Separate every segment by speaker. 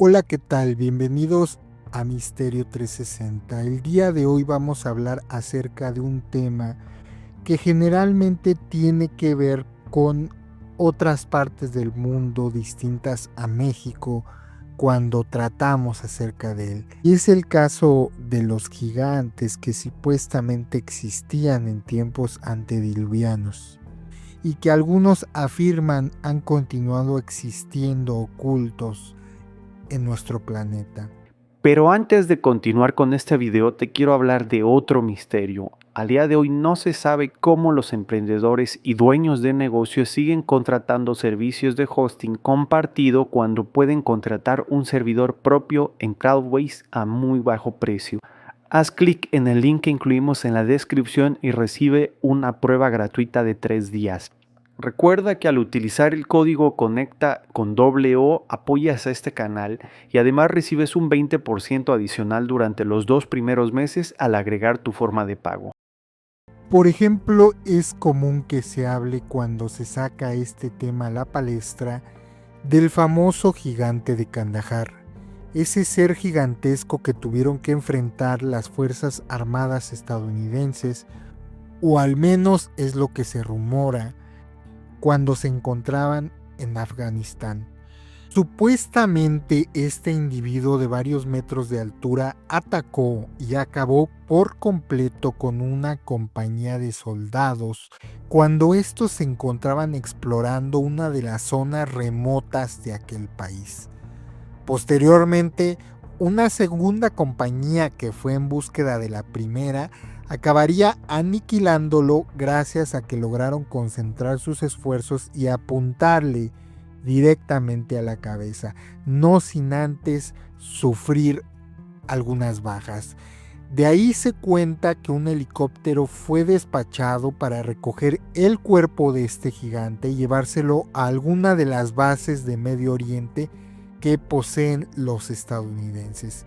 Speaker 1: Hola, ¿qué tal? Bienvenidos a Misterio 360. El día de hoy vamos a hablar acerca de un tema que generalmente tiene que ver con otras partes del mundo distintas a México cuando tratamos acerca de él. Y es el caso de los gigantes que supuestamente existían en tiempos antediluvianos y que algunos afirman han continuado existiendo ocultos en nuestro planeta.
Speaker 2: Pero antes de continuar con este video, te quiero hablar de otro misterio. Al día de hoy no se sabe cómo los emprendedores y dueños de negocios siguen contratando servicios de hosting compartido cuando pueden contratar un servidor propio en Cloudways a muy bajo precio. Haz clic en el link que incluimos en la descripción y recibe una prueba gratuita de 3 días. Recuerda que al utilizar el código Conecta con O apoyas a este canal y además recibes un 20% adicional durante los 2 primeros meses al agregar tu forma de pago.
Speaker 1: Por ejemplo, es común que se hable cuando se saca este tema a la palestra del famoso gigante de Kandahar, ese ser gigantesco que tuvieron que enfrentar las Fuerzas Armadas estadounidenses, o al menos es lo que se rumora, cuando se encontraban en Afganistán. Supuestamente este individuo de varios metros de altura atacó y acabó por completo con una compañía de soldados cuando estos se encontraban explorando una de las zonas remotas de aquel país. Posteriormente, una segunda compañía que fue en búsqueda de la primera acabaría aniquilándolo gracias a que lograron concentrar sus esfuerzos y apuntarle directamente a la cabeza, no sin antes sufrir algunas bajas. De ahí se cuenta que un helicóptero fue despachado para recoger el cuerpo de este gigante y llevárselo a alguna de las bases de Medio Oriente que poseen los estadounidenses.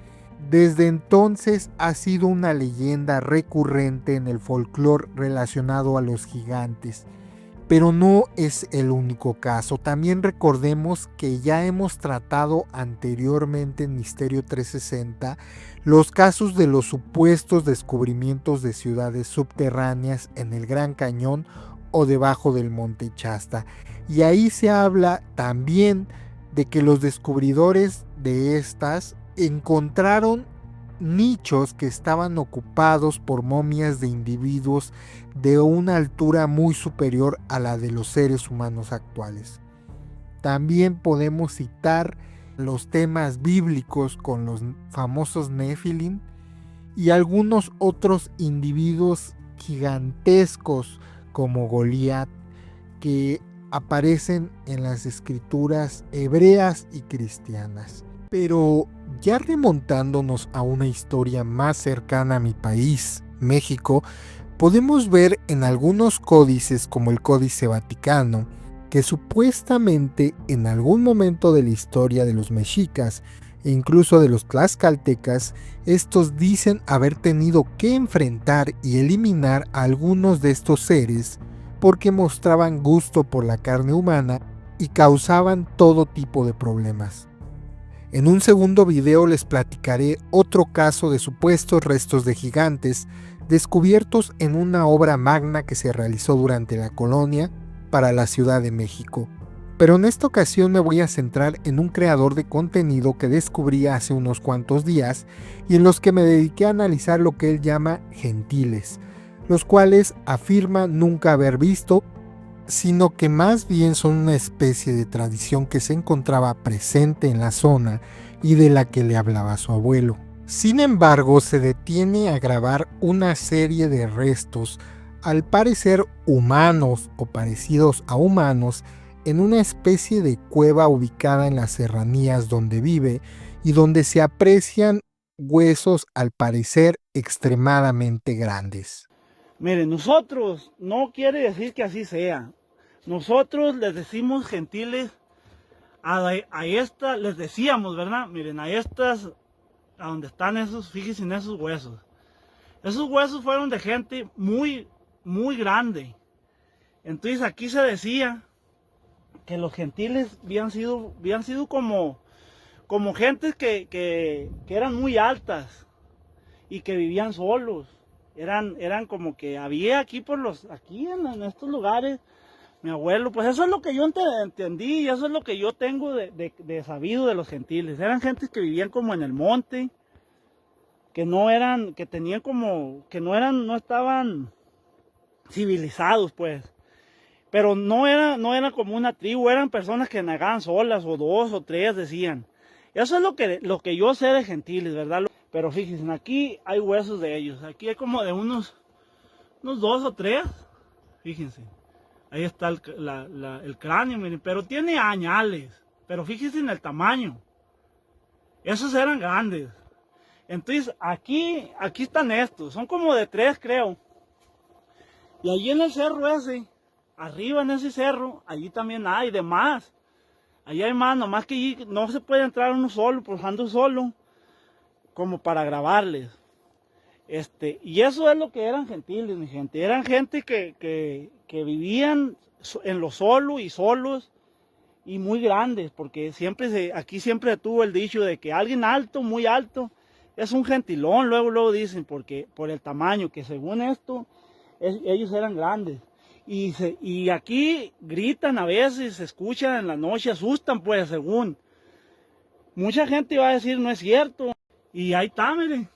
Speaker 1: Desde entonces ha sido una leyenda recurrente en el folclore relacionado a los gigantes. Pero no es el único caso. También recordemos que ya hemos tratado anteriormente en Misterio 360 los casos de los supuestos descubrimientos de ciudades subterráneas en el Gran Cañón o debajo del Monte Shasta. Y ahí se habla también de que los descubridores de estas encontraron nichos que estaban ocupados por momias de individuos de una altura muy superior a la de los seres humanos actuales. También podemos citar los temas bíblicos con los famosos Nephilim y algunos otros individuos gigantescos como Goliat que aparecen en las escrituras hebreas y cristianas. Pero ya remontándonos a una historia más cercana a mi país, México, podemos ver en algunos códices como el Códice Vaticano que supuestamente en algún momento de la historia de los mexicas e incluso de los tlaxcaltecas, estos dicen haber tenido que enfrentar y eliminar a algunos de estos seres porque mostraban gusto por la carne humana y causaban todo tipo de problemas. En un segundo video les platicaré otro caso de supuestos restos de gigantes descubiertos en una obra magna que se realizó durante la colonia para la Ciudad de México. Pero en esta ocasión me voy a centrar en un creador de contenido que descubrí hace unos cuantos días y en los que me dediqué a analizar lo que él llama gentiles, los cuales afirma nunca haber visto, sino que más bien son una especie de tradición que se encontraba presente en la zona y de la que le hablaba su abuelo. Sin embargo, se detiene a grabar una serie de restos, al parecer humanos o parecidos a humanos, en una especie de cueva ubicada en las serranías donde vive y donde se aprecian huesos al parecer extremadamente grandes.
Speaker 3: Miren, nosotros no quiere decir que así sea. Nosotros les decimos gentiles a estas, les decíamos, ¿verdad? Miren, a estas, a donde están esos, fíjense en esos huesos. Esos huesos fueron de gente muy, muy grande. Entonces aquí se decía que los gentiles habían sido como como gentes que eran muy altas y que vivían solos. Eran como que había aquí aquí en estos lugares, mi abuelo, pues eso es lo que yo entendí y eso es lo que yo tengo de sabido de los gentiles. Eran gentes que vivían como en el monte, que no eran, que tenían como, que no estaban civilizados, pues. Pero no era como una tribu, eran personas que nagaban solas, o 2 o 3 decían. Eso es lo que yo sé de gentiles, ¿verdad? Pero fíjense, aquí hay huesos de ellos. Aquí hay como de unos 2 o 3. Fíjense. Ahí está el cráneo, miren. Pero tiene añales. Pero fíjense en el tamaño. Esos eran grandes. Entonces, aquí están estos. Son como de 3, creo. Y allí en el cerro ese, arriba en ese cerro, allí también hay de más. Allí hay más, nomás que allí no se puede entrar uno solo, pues ando solo, como para grabarles. Y eso es lo que eran gentiles, mi gente. Eran gente que vivían en lo solo y solos y muy grandes, porque aquí siempre tuvo el dicho de que alguien alto, muy alto, es un gentilón, luego dicen, porque por el tamaño, que según esto, ellos eran grandes. Y aquí gritan a veces, se escuchan en la noche, asustan, pues, según. Mucha gente va a decir, no es cierto. Y ahí está, miren.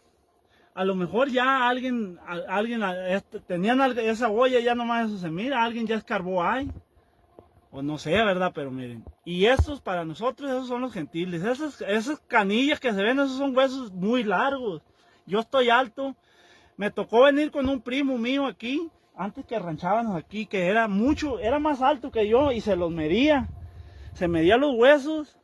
Speaker 3: A lo mejor ya alguien tenían esa olla, ya nomás eso se mira, alguien ya escarbó ahí. O no sé, ¿verdad? Pero miren. Y estos, para nosotros, esos son los gentiles. Esas canillas que se ven, esos son huesos muy largos. Yo estoy alto. Me tocó venir con un primo mío aquí, antes que arranchábamos aquí, que era más alto que yo y se los medía. Se medía los huesos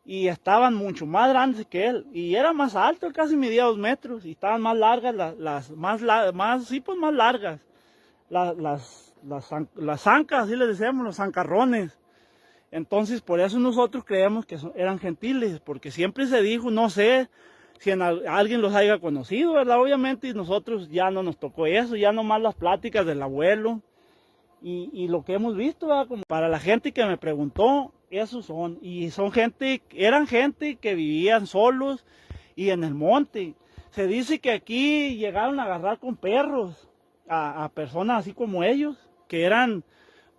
Speaker 3: y estaban mucho más grandes que él. Y era más alto, él casi medía 2 metros y estaban más largas, más largas. Las zancas, así les decíamos, los zancarrones. Entonces, por eso nosotros creemos que eran gentiles, porque siempre se dijo, no sé si alguien los haya conocido, ¿verdad? Obviamente, y nosotros ya no nos tocó eso, ya nomás las pláticas del abuelo y lo que hemos visto, ¿verdad? Como para la gente que me preguntó, esos son, y eran gente que vivían solos y en el monte. Se dice que aquí llegaron a agarrar con perros a personas así como ellos, que eran,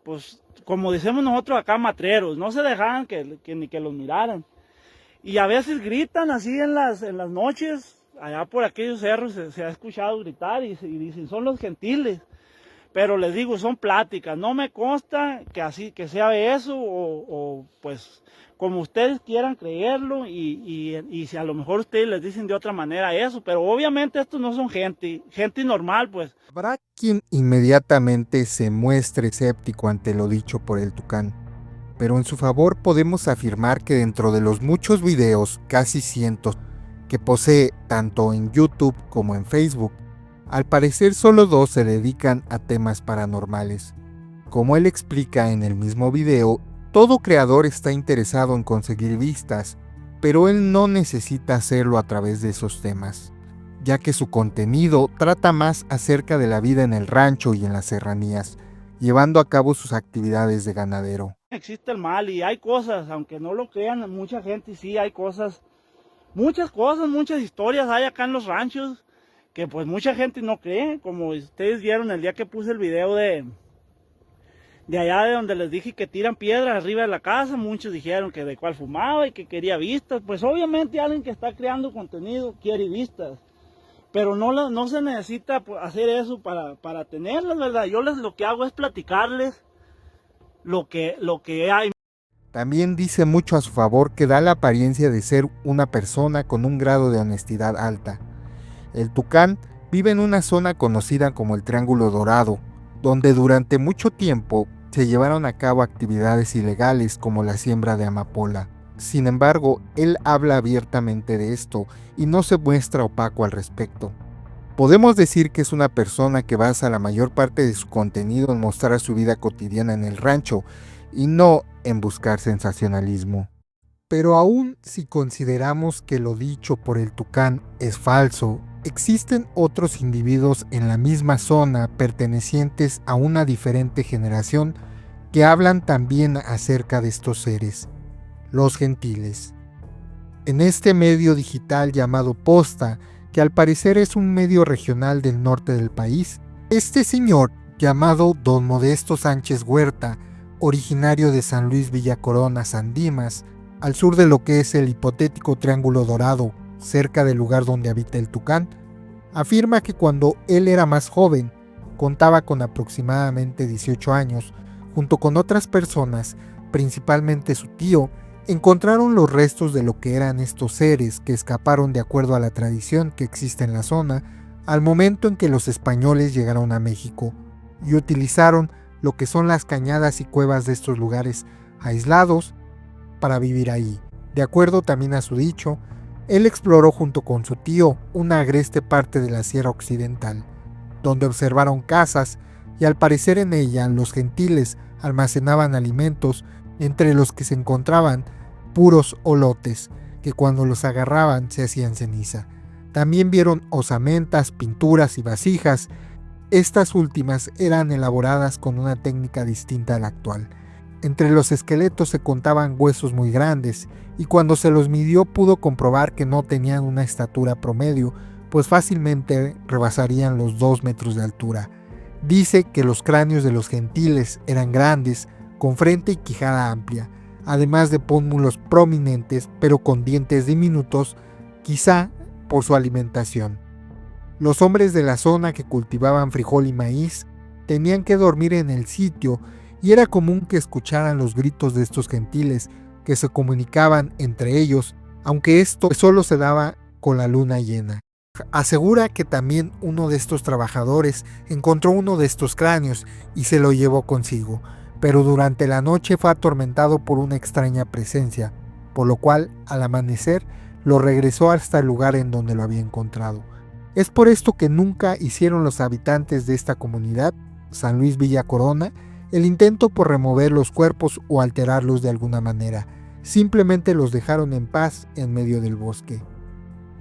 Speaker 3: pues, como decimos nosotros acá, matreros, no se dejaban ni que los miraran. Y a veces gritan así en las noches, allá por aquellos cerros se ha escuchado gritar y dicen, son los gentiles. Pero les digo, son pláticas, no me consta que sea eso o pues como ustedes quieran creerlo y si a lo mejor ustedes les dicen de otra manera eso, pero obviamente estos no son gente normal, pues.
Speaker 1: Habrá quien inmediatamente se muestre escéptico ante lo dicho por el Tucán, pero en su favor podemos afirmar que dentro de los muchos videos, casi cientos, que posee tanto en YouTube como en Facebook, al parecer solo 2 se dedican a temas paranormales. Como él explica en el mismo video, todo creador está interesado en conseguir vistas, pero él no necesita hacerlo a través de esos temas, ya que su contenido trata más acerca de la vida en el rancho y en las serranías, llevando a cabo sus actividades de ganadero.
Speaker 3: Existe el mal y hay cosas, aunque no lo crean mucha gente, sí hay cosas, muchas historias hay acá en los ranchos que pues mucha gente no cree, como ustedes vieron el día que puse el video de allá de donde les dije que tiran piedras arriba de la casa. Muchos dijeron que de cuál fumaba y que quería vistas. Pues obviamente alguien que está creando contenido quiere vistas, pero no se necesita hacer eso para tenerlas, ¿verdad? Yo lo que hago es platicarles lo que hay.
Speaker 1: También dice mucho a su favor que da la apariencia de ser una persona con un grado de honestidad alta. El Tucán vive en una zona conocida como el Triángulo Dorado, donde durante mucho tiempo se llevaron a cabo actividades ilegales como la siembra de amapola. Sin embargo, él habla abiertamente de esto y no se muestra opaco al respecto. Podemos decir que es una persona que basa la mayor parte de su contenido en mostrar su vida cotidiana en el rancho y no en buscar sensacionalismo. Pero aún si consideramos que lo dicho por el Tucán es falso, existen otros individuos en la misma zona pertenecientes a una diferente generación que hablan también acerca de estos seres, los gentiles. en este medio digital llamado Posta, que al parecer es un medio regional del norte del país. Este señor, llamado Don Modesto Sánchez Huerta, originario de San Luis Villa Corona, San Dimas, al sur de lo que es el hipotético Triángulo Dorado, cerca del lugar donde habita el tucán, afirma que cuando él era más joven, contaba con aproximadamente 18 años, junto con otras personas, principalmente su tío, encontraron los restos de lo que eran estos seres que escaparon de acuerdo a la tradición que existe en la zona al momento en que los españoles llegaron a México y utilizaron lo que son las cañadas y cuevas de estos lugares aislados para vivir ahí. De acuerdo también a su dicho, él exploró junto con su tío una agreste parte de la Sierra Occidental, donde observaron casas y al parecer en ella los gentiles almacenaban alimentos, entre los que se encontraban puros olotes, que cuando los agarraban se hacían ceniza. También vieron osamentas, pinturas y vasijas. Estas últimas eran elaboradas con una técnica distinta a la actual. Entre los esqueletos se contaban huesos muy grandes, y cuando se los midió pudo comprobar que no tenían una estatura promedio, pues fácilmente rebasarían los 2 metros de altura. Dice que los cráneos de los gentiles eran grandes, con frente y quijada amplia, además de pómulos prominentes pero con dientes diminutos, quizá por su alimentación. Los hombres de la zona que cultivaban frijol y maíz tenían que dormir en el sitio y era común que escucharan los gritos de estos gentiles que se comunicaban entre ellos, aunque esto solo se daba con la luna llena. Asegura que también uno de estos trabajadores encontró uno de estos cráneos y se lo llevó consigo, pero durante la noche fue atormentado por una extraña presencia, por lo cual al amanecer lo regresó hasta el lugar en donde lo había encontrado. Es por esto que nunca hicieron los habitantes de esta comunidad, San Luis Villa Corona, el intento por remover los cuerpos o alterarlos de alguna manera. Simplemente los dejaron en paz en medio del bosque.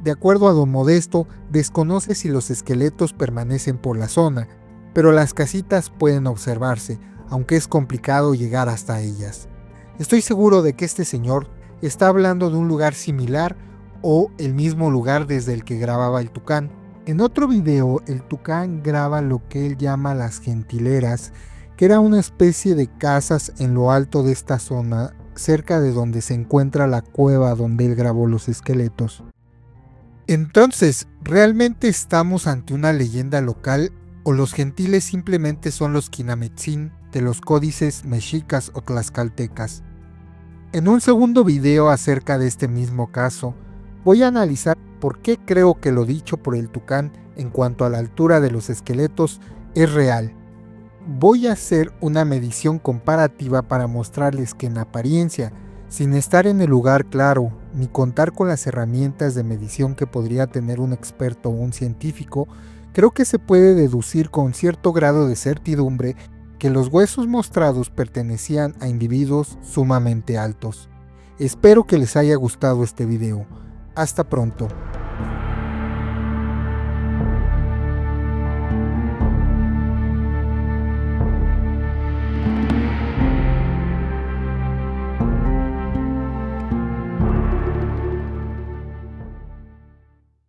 Speaker 1: De acuerdo a Don Modesto, desconoce si los esqueletos permanecen por la zona, pero las casitas pueden observarse, aunque es complicado llegar hasta ellas. Estoy seguro de que este señor está hablando de un lugar similar o el mismo lugar desde el que grababa el tucán. En otro video, el tucán graba lo que él llama las gentileras, que era una especie de casas en lo alto de esta zona, cerca de donde se encuentra la cueva donde él grabó los esqueletos. Entonces, ¿realmente estamos ante una leyenda local o los gentiles simplemente son los Quinametzin de los códices mexicas o tlaxcaltecas? En un segundo video acerca de este mismo caso, voy a analizar por qué creo que lo dicho por el tucán en cuanto a la altura de los esqueletos es real. Voy a hacer una medición comparativa para mostrarles que en apariencia, sin estar en el lugar claro, ni contar con las herramientas de medición que podría tener un experto o un científico, creo que se puede deducir con cierto grado de certidumbre que los huesos mostrados pertenecían a individuos sumamente altos. Espero que les haya gustado este video. Hasta pronto.